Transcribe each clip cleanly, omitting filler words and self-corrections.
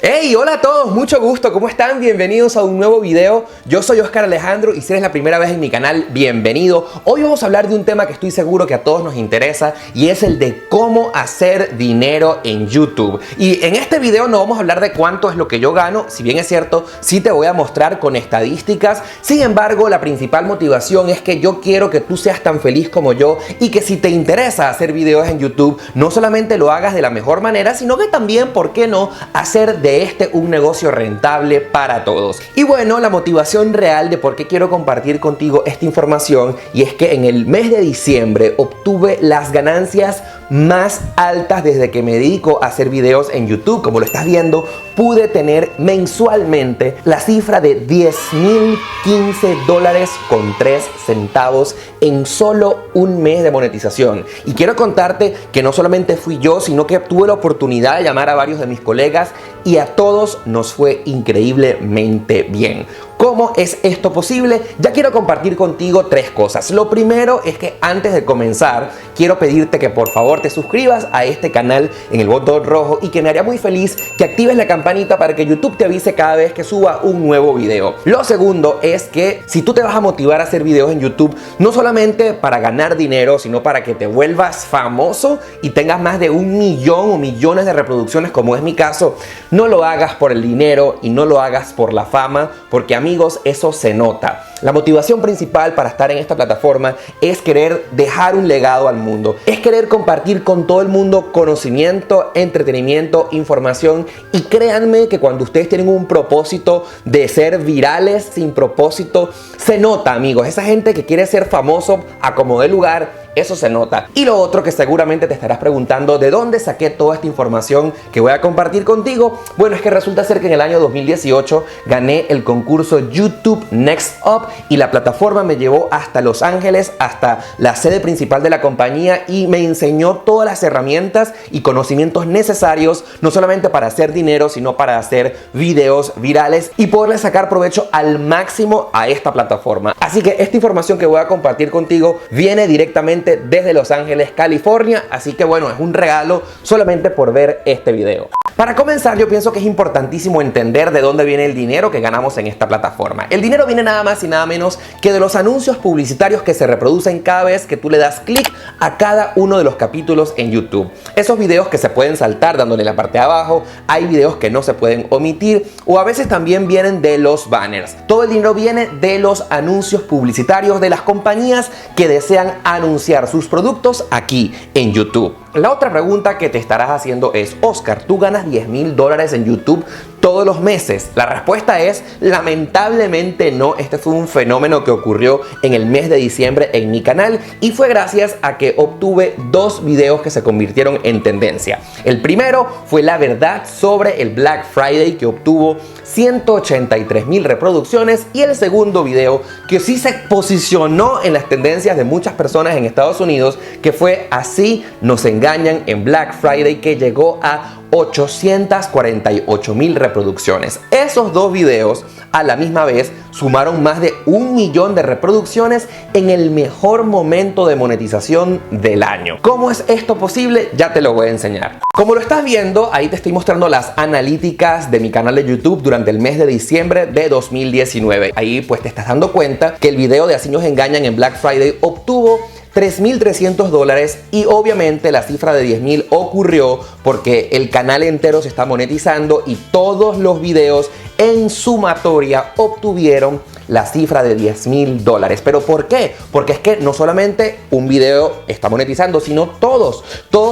Hey, hola a todos, mucho gusto, ¿cómo están? Bienvenidos a un nuevo video. Yo soy Oscar Alejandro y si eres la primera vez en mi canal, bienvenido. Hoy vamos a hablar de un tema que estoy seguro que a todos nos interesa y es el de cómo hacer dinero en YouTube. Y en este video no vamos a hablar de cuánto es lo que yo gano, si bien es cierto, sí te voy a mostrar con estadísticas. Sin embargo, la principal motivación es que yo quiero que tú seas tan feliz como yo y que si te interesa hacer videos en YouTube, no solamente lo hagas de la mejor manera, sino que también, ¿por qué no?, hacer de un negocio rentable para todos. Y bueno, la motivación real de por qué quiero compartir contigo esta información y es que en el mes de diciembre obtuve las ganancias más altas desde que me dedico a hacer videos en YouTube. Como lo estás viendo, pude tener mensualmente la cifra de $10,015 con 3 centavos en solo un mes de monetización. Y quiero contarte que no solamente fui yo, sino que tuve la oportunidad de llamar a varios de mis colegas y a todos nos fue increíblemente bien. ¿Cómo es esto posible? Ya quiero compartir contigo 3 cosas. Lo primero es que antes de comenzar, quiero pedirte que por favor te suscribas a este canal en el botón rojo y que me haría muy feliz que actives la campanita para que YouTube te avise cada vez que suba un nuevo video. Lo segundo es que si tú te vas a motivar a hacer videos en YouTube, no solamente para ganar dinero, sino para que te vuelvas famoso y tengas más de 1 millón o millones de reproducciones, como es mi caso, no lo hagas por el dinero y no lo hagas por la fama, porque amigos, eso se nota. La motivación principal para estar en esta plataforma es querer dejar un legado al mundo, es querer compartir con todo el mundo conocimiento, entretenimiento, información, y créanme que cuando ustedes tienen un propósito de ser virales sin propósito, se nota, amigos. Esa gente que quiere ser famoso a como dé lugar, eso se nota. Y lo otro que seguramente te estarás preguntando, ¿de dónde saqué toda esta información que voy a compartir contigo? Bueno, es que resulta ser que en el año 2018 gané el concurso YouTube Next Up y la plataforma me llevó hasta Los Ángeles, hasta la sede principal de la compañía, y me enseñó todas las herramientas y conocimientos necesarios, no solamente para hacer dinero, sino para hacer videos virales y poderle sacar provecho al máximo a esta plataforma. Así que esta información que voy a compartir contigo viene directamente desde Los Ángeles, California, así que bueno, es un regalo solamente por ver este video. Para comenzar, yo pienso que es importantísimo entender de dónde viene el dinero que ganamos en esta plataforma. El dinero viene nada más y nada menos que de los anuncios publicitarios que se reproducen cada vez que tú le das clic a cada uno de los capítulos en YouTube. Esos videos que se pueden saltar dándole la parte de abajo, hay videos que no se pueden omitir, o a veces también vienen de los banners. Todo el dinero viene de los anuncios publicitarios de las compañías que desean anunciar sus productos aquí en YouTube. La otra pregunta que te estarás haciendo es: Oscar, ¿tú ganas $10,000 en YouTube todos los meses? La respuesta es lamentablemente no. Este fue un fenómeno que ocurrió en el mes de diciembre en mi canal y fue gracias a que obtuve 2 videos que se convirtieron en tendencia. El primero fue la verdad sobre el Black Friday, que obtuvo 183,000 reproducciones, y el segundo video que sí se posicionó en las tendencias de muchas personas en Estados Unidos, que fue Así nos engañan en Black Friday, que llegó a 848,000 reproducciones. Esos 2 videos a la misma vez sumaron más de 1 millón de reproducciones en el mejor momento de monetización del año. ¿Cómo es esto posible? Ya te lo voy a enseñar. Como lo estás viendo, ahí te estoy mostrando las analíticas de mi canal de YouTube durante el mes de diciembre de 2019. Ahí pues te estás dando cuenta que el video de Así nos engañan en Black Friday obtuvo $3,300 y obviamente la cifra de 10,000 ocurrió porque el canal entero se está monetizando y todos los videos en sumatoria obtuvieron la cifra de $10,000. ¿Pero por qué? Porque es que no solamente un video está monetizando, sino todos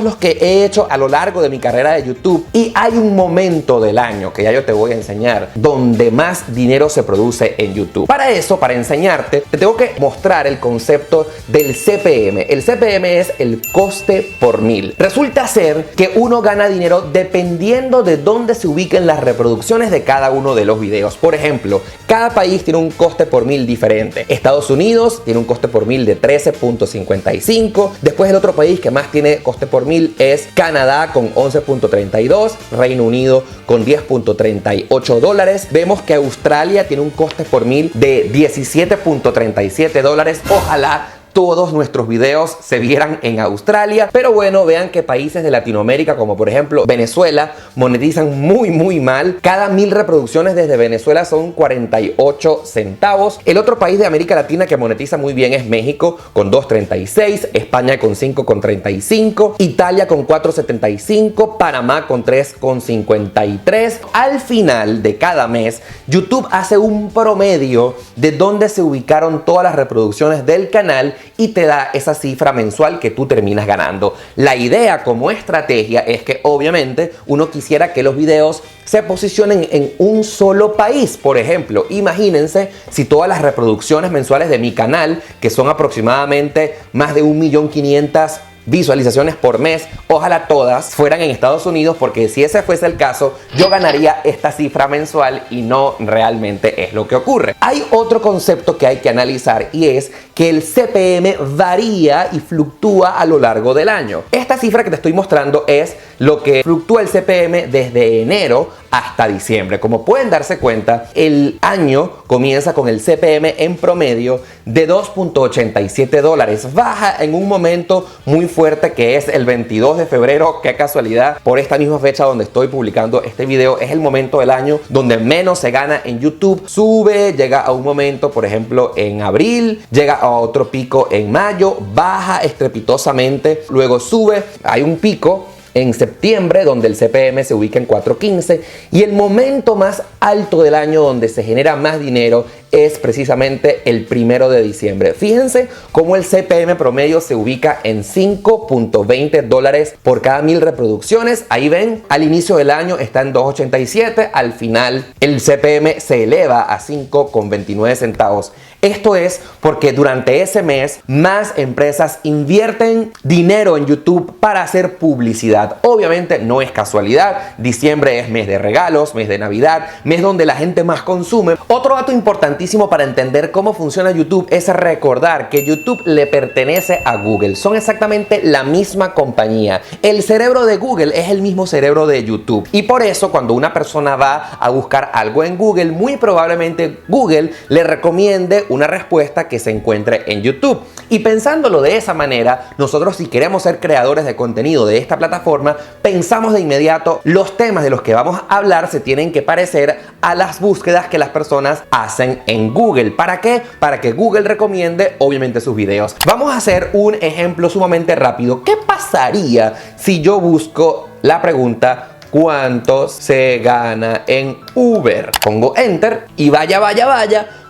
los que he hecho a lo largo de mi carrera de YouTube. Y hay un momento del año que ya yo te voy a enseñar donde más dinero se produce en YouTube. Para eso, para enseñarte, te tengo que mostrar el concepto del CPM. El CPM es el coste por mil. Resulta ser que uno gana dinero dependiendo de dónde se ubiquen las reproducciones de cada uno de los videos. Por ejemplo, cada país tiene un coste por mil diferente. Estados Unidos tiene un coste por mil de 13.55. Después el otro país que más tiene coste por mil es Canadá con 11.32, Reino Unido con 10.38 dólares. Vemos que Australia tiene un coste por mil de 17.37 dólares. Ojalá todos nuestros videos se vieran en Australia. Pero bueno, vean que países de Latinoamérica, como por ejemplo Venezuela, monetizan muy mal. Cada 1000 reproducciones desde Venezuela son 48 centavos. El otro país de América Latina que monetiza muy bien es México con 2.36, España con 5.35, Italia con 4.75, Panamá con 3.53. Al final de cada mes, YouTube hace un promedio de dónde se ubicaron todas las reproducciones del canal y te da esa cifra mensual que tú terminas ganando. La idea como estrategia es que obviamente uno quisiera que los videos se posicionen en un solo país. Por ejemplo, imagínense si todas las reproducciones mensuales de mi canal, que son aproximadamente más de 1.500.000 visualizaciones por mes, ojalá todas fueran en Estados Unidos, porque si ese fuese el caso, yo ganaría esta cifra mensual y no realmente es lo que ocurre. Hay otro concepto que hay que analizar y es que el CPM varía y fluctúa a lo largo del año. Esta cifra que te estoy mostrando es lo que fluctúa el CPM desde enero hasta diciembre. Como pueden darse cuenta, el año comienza con el CPM en promedio de $2.87. Baja en un momento muy fuerte que es el 22 de febrero. Qué casualidad, por esta misma fecha donde estoy publicando este video, es el momento del año donde menos se gana en YouTube. Sube, llega a un momento, por ejemplo, en abril, llega a otro pico en mayo, baja estrepitosamente, luego sube, hay un pico en septiembre donde el CPM se ubica en 4.15 y el momento más alto del año donde se genera más dinero es precisamente el 1 de diciembre. Fíjense cómo el CPM promedio se ubica en $5.20 por cada 1000 reproducciones. Ahí ven, al inicio del año está en 2.87, al final el CPM se eleva a 5.29 centavos. Esto es porque durante ese mes más empresas invierten dinero en YouTube para hacer publicidad. Obviamente no es casualidad, diciembre es mes de regalos, mes de Navidad, mes donde la gente más consume. Otro dato importantísimo para entender cómo funciona YouTube es recordar que YouTube le pertenece a Google. Son exactamente la misma compañía. El cerebro de Google es el mismo cerebro de YouTube. Y por eso cuando una persona va a buscar algo en Google, muy probablemente Google le recomiende una respuesta que se encuentre en YouTube. Y pensándolo de esa manera, nosotros si queremos ser creadores de contenido de esta plataforma, pensamos de inmediato los temas de los que vamos a hablar se tienen que parecer a las búsquedas que las personas hacen en Google. ¿Para qué? Para que Google recomiende obviamente sus videos. Vamos a hacer un ejemplo sumamente rápido. ¿Qué pasaría si yo busco la pregunta ¿cuánto se gana en Uber? Pongo Enter y vaya.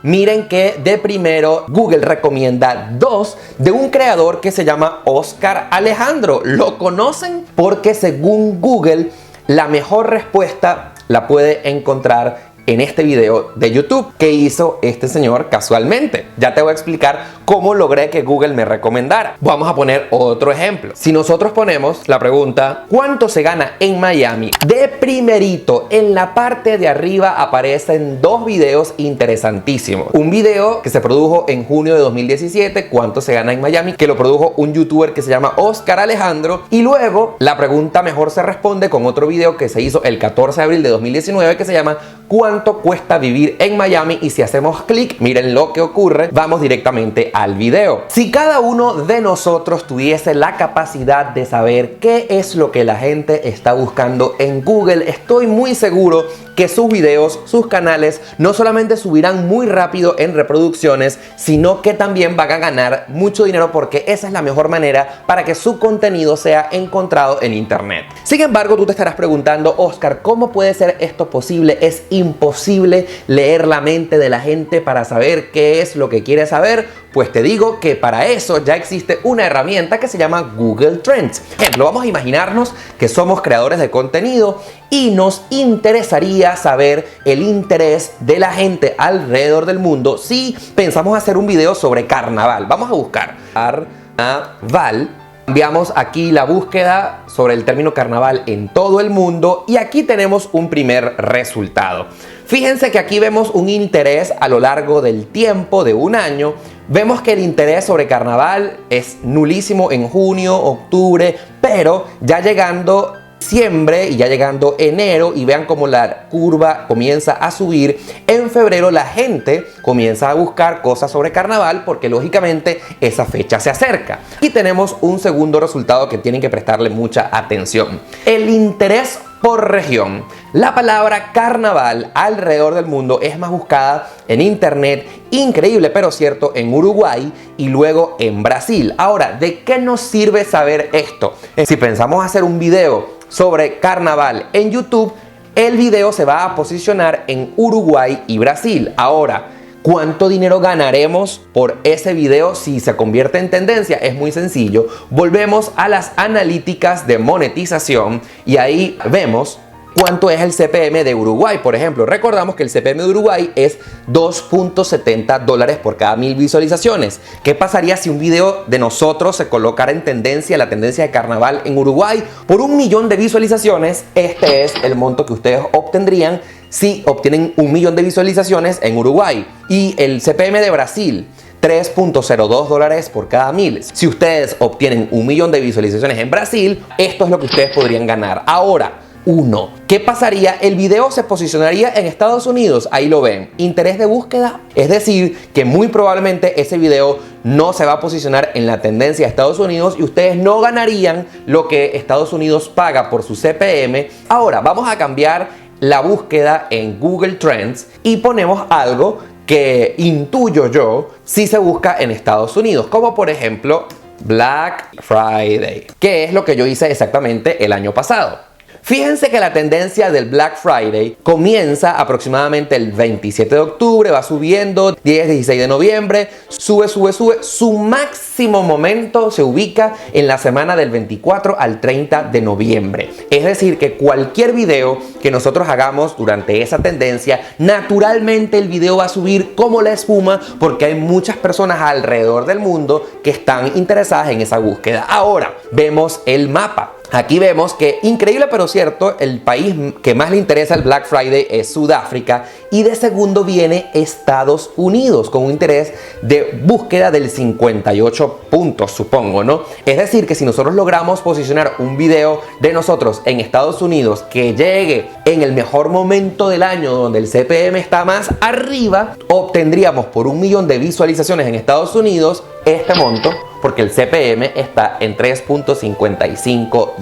Miren que de primero Google recomienda 2 de un creador que se llama Oscar Alejandro. ¿Lo conocen? Porque según Google, la mejor respuesta la puede encontrar en este video de YouTube que hizo este señor casualmente. Ya te voy a explicar cómo logré que Google me recomendara. Vamos a poner otro ejemplo. Si nosotros ponemos la pregunta ¿cuánto se gana en Miami? De primerito en la parte de arriba aparecen 2 videos interesantísimos. Un video que se produjo en junio de 2017, ¿cuánto se gana en Miami? Que lo produjo un youtuber que se llama Oscar Alejandro. Y luego la pregunta mejor se responde con otro video que se hizo el 14 de abril de 2019 que se llama ¿cuánto cuesta vivir en Miami? Y si hacemos clic, miren lo que ocurre, vamos directamente al video. Si cada uno de nosotros tuviese la capacidad de saber qué es lo que la gente está buscando en Google, estoy muy seguro que sus videos, sus canales, no solamente subirán muy rápido en reproducciones, sino que también van a ganar mucho dinero porque esa es la mejor manera para que su contenido sea encontrado en internet. Sin embargo, tú te estarás preguntando, Oscar, ¿cómo puede ser esto posible? Es imposible leer la mente de la gente para saber qué es lo que quiere saber. Pues te digo que para eso ya existe una herramienta que se llama Google Trends. Por ejemplo, vamos a imaginarnos que somos creadores de contenido y nos interesaría saber el interés de la gente alrededor del mundo si pensamos hacer un video sobre carnaval. Vamos a buscar carnaval. Cambiamos aquí la búsqueda sobre el término carnaval en todo el mundo y aquí tenemos un primer resultado. Fíjense que aquí vemos un interés a lo largo del tiempo de un año. Vemos que el interés sobre carnaval es nulísimo en junio, octubre, pero ya llegando diciembre y ya llegando enero, y vean cómo la curva comienza a subir. En febrero la gente comienza a buscar cosas sobre carnaval porque lógicamente esa fecha se acerca. Y tenemos un segundo resultado que tienen que prestarle mucha atención: el interés por región. La palabra carnaval alrededor del mundo es más buscada en internet, increíble pero cierto, en Uruguay y luego en Brasil. Ahora, ¿de qué nos sirve saber esto? Si pensamos hacer un video sobre carnaval en YouTube, el video se va a posicionar en Uruguay y Brasil. Ahora, ¿cuánto dinero ganaremos por ese video si se convierte en tendencia? Es muy sencillo. Volvemos a las analíticas de monetización y ahí vemos cuánto es el CPM de Uruguay, por ejemplo. Recordamos que el CPM de Uruguay es $2.70 por cada 1000 visualizaciones. ¿Qué pasaría si un video de nosotros se colocara en tendencia, la tendencia de carnaval en Uruguay? Por 1 millón de visualizaciones, este es el monto que ustedes obtendrían si obtienen 1 millón de visualizaciones en Uruguay. Y el CPM de Brasil, $3.02 por cada 1000. Si ustedes obtienen 1 millón de visualizaciones en Brasil, esto es lo que ustedes podrían ganar. Ahora, ¿qué pasaría? El video se posicionaría en Estados Unidos. Ahí lo ven. Interés de búsqueda. Es decir, que muy probablemente ese video no se va a posicionar en la tendencia de Estados Unidos y ustedes no ganarían lo que Estados Unidos paga por su CPM. Ahora, vamos a cambiar la búsqueda en Google Trends y ponemos algo que intuyo yo si se busca en Estados Unidos, como por ejemplo Black Friday, que es lo que yo hice exactamente el año pasado. Fíjense que la tendencia del Black Friday comienza aproximadamente el 27 de octubre, va subiendo, 10, 16 de noviembre, sube. Su máximo momento se ubica en la semana del 24 al 30 de noviembre. Es decir, que cualquier video que nosotros hagamos durante esa tendencia, naturalmente el video va a subir como la espuma porque hay muchas personas alrededor del mundo que están interesadas en esa búsqueda. Ahora, vemos el mapa. Aquí vemos que, increíble pero cierto, el país que más le interesa el Black Friday es Sudáfrica y de segundo viene Estados Unidos con un interés de búsqueda del 58 puntos, supongo, ¿no? Es decir, que si nosotros logramos posicionar un video de nosotros en Estados Unidos que llegue en el mejor momento del año donde el CPM está más arriba, obtendríamos por 1 millón de visualizaciones en Estados Unidos este monto, porque el CPM está en $3.55.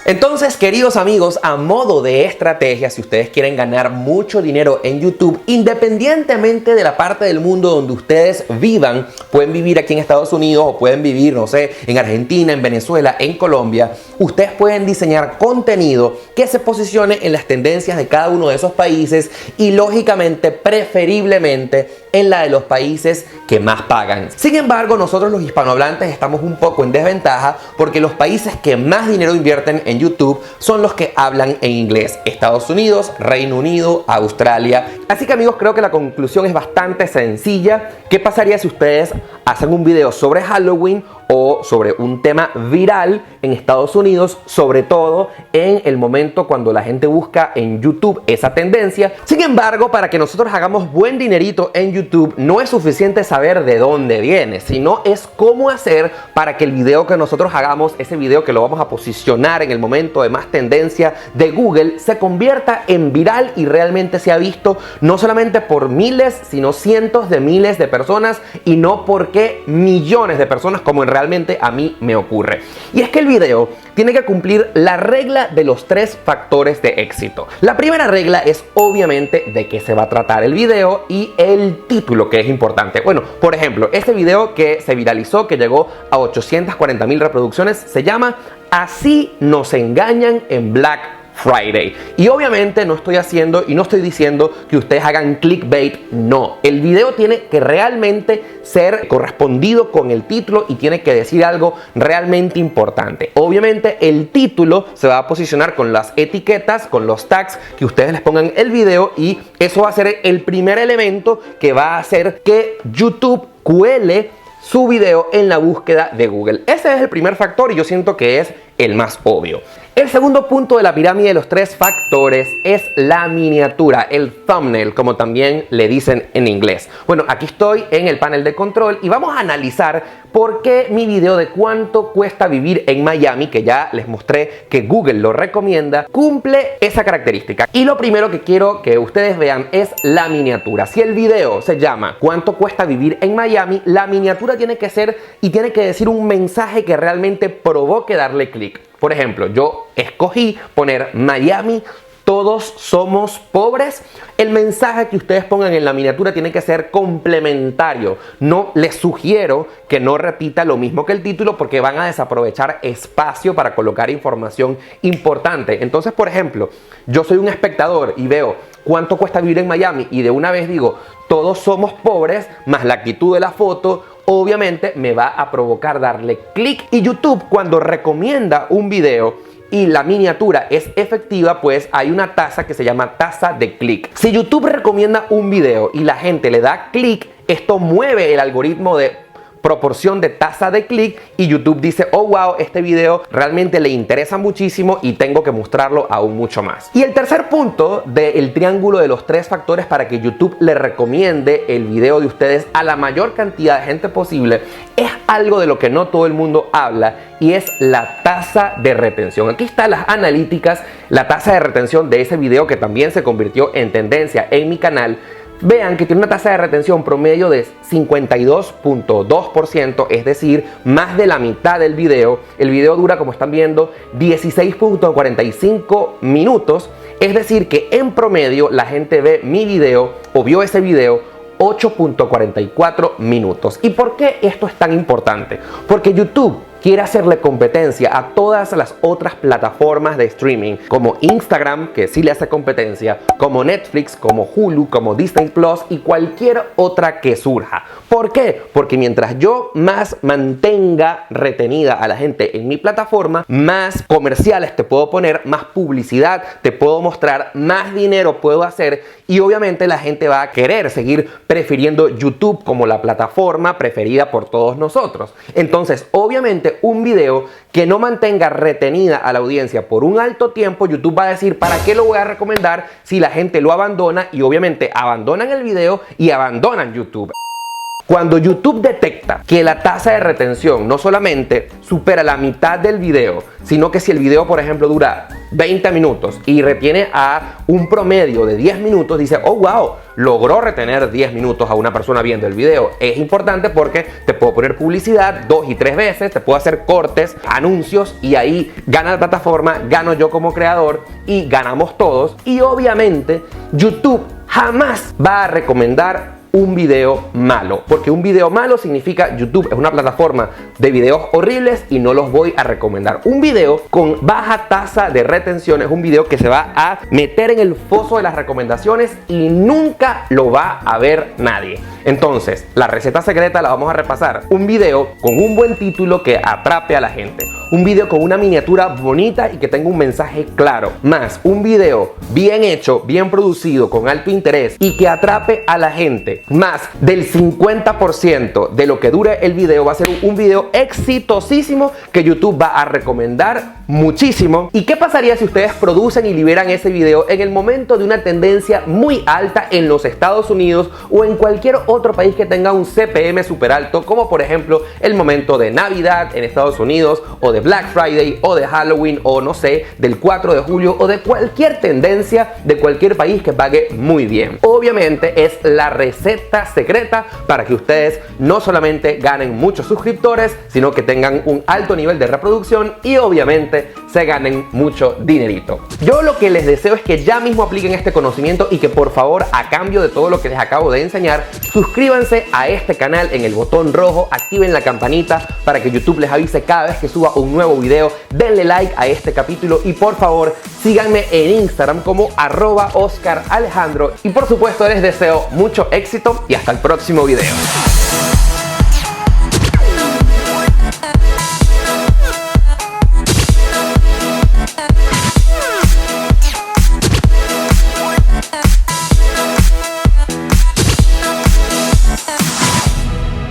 Entonces, queridos amigos, a modo de estrategia, si ustedes quieren ganar mucho dinero en YouTube, independientemente de la parte del mundo donde ustedes vivan, pueden vivir aquí en Estados Unidos o pueden vivir, no sé, en Argentina, en Venezuela, en Colombia, ustedes pueden diseñar contenido que se posicione en las tendencias de cada uno de esos países y lógicamente, preferiblemente, en la de los países que más pagan. Sin embargo, nosotros los hispanohablantes estamos un poco en desventaja porque los países que más dinero invierten en YouTube son los que hablan en inglés: Estados Unidos, Reino Unido, Australia. Así que amigos, creo que la conclusión es bastante sencilla. ¿Qué pasaría si ustedes hacen un video sobre Halloween o sobre un tema viral en Estados Unidos, sobre todo en el momento cuando la gente busca en YouTube esa tendencia? Sin embargo, para que nosotros hagamos buen dinerito en YouTube, no es suficiente saber de dónde viene, sino es cómo hacer para que el video que nosotros hagamos, ese video que lo vamos a posicionar en el momento de más tendencia de Google, se convierta en viral y realmente sea visto no solamente por miles, sino cientos de miles de personas y no porque millones de personas, como realmente a mí me ocurre. Y es que el video tiene que cumplir la regla de los 3 factores de éxito. La primera regla es obviamente de qué se va a tratar el video y el título, que es importante. Bueno, por ejemplo, este video que se viralizó, que llegó a 840,000 reproducciones, se llama "Así nos engañan en Black Friday". Y obviamente no estoy haciendo y no estoy diciendo que ustedes hagan clickbait, no. El video tiene que realmente ser correspondido con el título y tiene que decir algo realmente importante. Obviamente el título se va a posicionar con las etiquetas, con los tags que ustedes les pongan en el video y eso va a ser el primer elemento que va a hacer que YouTube cuele su video en la búsqueda de Google. Ese es el primer factor y yo siento que es el más obvio. El segundo punto de la pirámide de los 3 factores es la miniatura, el thumbnail, como también le dicen en inglés. Bueno, aquí estoy en el panel de control y vamos a analizar por qué mi video de cuánto cuesta vivir en Miami, que ya les mostré que Google lo recomienda, cumple esa característica. Y lo primero que quiero que ustedes vean es la miniatura. Si el video se llama ¿cuánto cuesta vivir en Miami?, la miniatura tiene que ser y tiene que decir un mensaje que realmente provoque darle clic. Por ejemplo, yo escogí poner Miami, todos somos pobres. El mensaje que ustedes pongan en la miniatura tiene que ser complementario. No les sugiero que no repita lo mismo que el título porque van a desaprovechar espacio para colocar información importante. Entonces, por ejemplo, yo soy un espectador y veo cuánto cuesta vivir en Miami y de una vez digo todos somos pobres más la actitud de la foto, obviamente me va a provocar darle clic. Y YouTube, cuando recomienda un video y la miniatura es efectiva, pues hay una tasa que se llama tasa de clic. Si YouTube recomienda un video y la gente le da clic, esto mueve el algoritmo de proporción de tasa de clic y YouTube dice, oh wow, este video realmente le interesa muchísimo y tengo que mostrarlo aún mucho más. Y el tercer punto del triángulo de los 3 factores para que YouTube le recomiende el video de ustedes a la mayor cantidad de gente posible es algo de lo que no todo el mundo habla y es la tasa de retención. Aquí están las analíticas, la tasa de retención de ese video que también se convirtió en tendencia en mi canal. Vean que tiene una tasa de retención promedio de 52.2%, es decir, más de la mitad del video. El video dura, como están viendo, 16.45 minutos, es decir, que en promedio la gente ve mi video o vio ese video 8.44 minutos. ¿Y por qué esto es tan importante? Porque YouTube quiere hacerle competencia a todas las otras plataformas de streaming, como Instagram, que sí le hace competencia, como Netflix, como Hulu, como Disney Plus y cualquier otra que surja. ¿Por qué? Porque mientras yo más mantenga retenida a la gente en mi plataforma, más comerciales te puedo poner, más publicidad te puedo mostrar, más dinero puedo hacer y obviamente la gente va a querer seguir prefiriendo YouTube como la plataforma preferida por todos nosotros. Entonces, obviamente, un video que no mantenga retenida a la audiencia por un alto tiempo, YouTube va a decir, ¿para qué lo voy a recomendar si la gente lo abandona? Y obviamente abandonan el video y abandonan YouTube. Cuando YouTube detecta que la tasa de retención no solamente supera la mitad del video, sino que si el video, por ejemplo, dura 20 minutos y retiene a un promedio de 10 minutos, dice, oh wow, logró retener 10 minutos a una persona viendo el video. Es importante porque te puedo poner publicidad 2 y 3 veces, te puedo hacer cortes, anuncios y ahí gana la plataforma, gano yo como creador y ganamos todos. Y obviamente YouTube jamás va a recomendar un video malo, porque un video malo significa YouTube es una plataforma de videos horribles y no los voy a recomendar. Un video con baja tasa de retención es un video que se va a meter en el foso de las recomendaciones y nunca lo va a ver nadie. Entonces, la receta secreta la vamos a repasar. Un video con un buen título que atrape a la gente. Un video con una miniatura bonita y que tenga un mensaje claro. Más un video bien hecho, bien producido, con alto interés y que atrape a la gente. Más del 50% de lo que dure el video va a ser un video exitosísimo que YouTube va a recomendar muchísimo. ¿Y qué pasaría si ustedes producen y liberan ese video en el momento de una tendencia muy alta en los Estados Unidos o en cualquier otro país que tenga un CPM súper alto, como por ejemplo el momento de Navidad en Estados Unidos, o de Black Friday, o de Halloween, o no sé, del 4 de julio, o de cualquier tendencia de cualquier país que pague muy bien? Obviamente es la receta secreta para que ustedes no solamente ganen muchos suscriptores, sino que tengan un alto nivel de reproducción y obviamente se ganen mucho dinerito. Yo lo que les deseo es que ya mismo apliquen este conocimiento y que por favor, a cambio de todo lo que les acabo de enseñar, suscríbanse a este canal en el botón rojo, activen la campanita para que YouTube les avise cada vez que suba un nuevo video, denle like a este capítulo y por favor síganme en Instagram como @OscarAlejandro y por supuesto les deseo mucho éxito y hasta el próximo video.